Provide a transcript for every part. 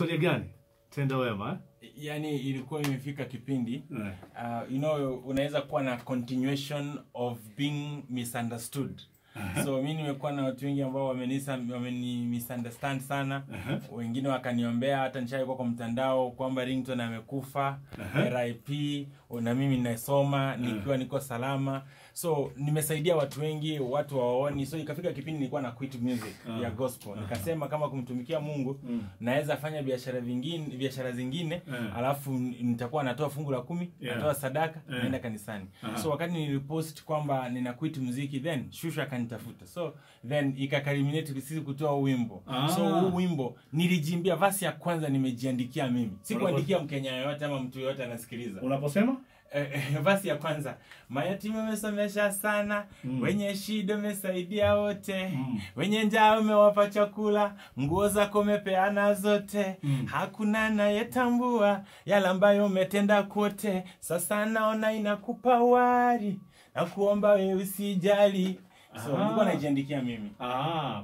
historia gani? Tenda Wema. Yani ilikuwa imefika kipindi you know, unaweza kuwa na continuation of being misunderstood. So mimi nimekuwa na watu wengi ambao wameni misunderstand sana. Wengine wakaniombea, hata nishaikuwa kwa mtandao kwamba Ringtone amekufa, RIP, na mimi ninasoma nikiwa niko salama. So nimesaidia watu wengi, watu waoni. So ikafika kipindi nilikuwa na quit music ya gospel. Nikasema kama kumtumikia Mungu naweza fanya biashara zingine, alafu nitakuwa natoa fungu la 10, natoa sadaka, naenda kanisani. So wakati nilipost kwamba nina quit muziki, then Shusha akanitafuta. So then ikakariminate sisi kutoa wimbo. So huu wimbo nilijimbia verse ya kwanza nimejiandikia mimi. Sikuandikia Mkenya yote ama mtu yote anasikiliza. Unaposema? Basi ya kwanza, mayatima umesomesha sana, wenye shida umesaidia wote, wenye njaa umewapa chakula, nguo zako umepeana zote, hakuna anayetambua yale ambayo umetenda kote, sasa naona inakupa wari, na kuomba wewe usijali. So nilikuwa najiandikia mimi.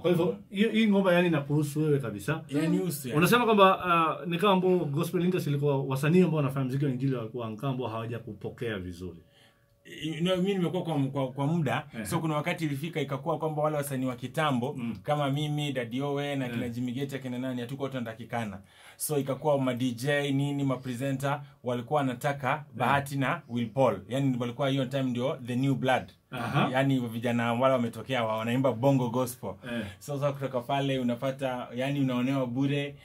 Kwa hivyo hii ngoma yani inakuhusu wewe kabisa. Yani uhusu. Unasema kwamba ni kama ambao gospel industry ilikuwa wasanii ambao wanafanya muziki wa injili walikuwa ngambo hawaja kupokea vizuri. Mimi nimekuwa kwa muda. So kuna wakati ilifika ikakuwa kwamba wale wasanii wa kitambo kama mimi, Daddy Owe na kina Jimmy Gate kina nani hatuko tunatakikana. So ikakuwa ma DJ nini ma presenter walikuwa wanataka Bahati na Will Paul. Yani walikuwa hiyo time ndio the new blood. Yani vijana wale wametokea wanaimba bongo gospel. So sasa kutoka pale unapata yani unaonewa bure,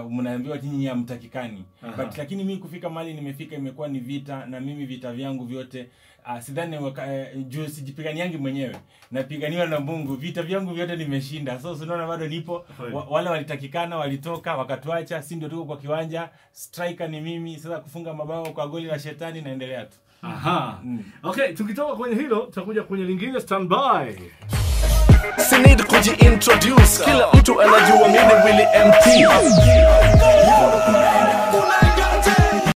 mnaambiwa nyinyi hamtakikani. But lakini mimi kufika mahali nimefika imekuwa ni vita, na mimi vita vyangu vyote sidhani juu sijipiganiangi mwenyewe, napiganiwa na Mungu. Vita vyangu vyote nimeshinda. So unaona bado nipo. Wale walitakikana walitoka wakatuacha, si ndio tuko kwa kiwanja. Striker ni mimi, sasa kufunga mabao kwa goli la shetani naendelea tu. Okay, tukitoka kwenye hilo tutakuja kwenye lingine. Stand by. Sinid kuji introduce, kila mtu anajua mimi Willy MT.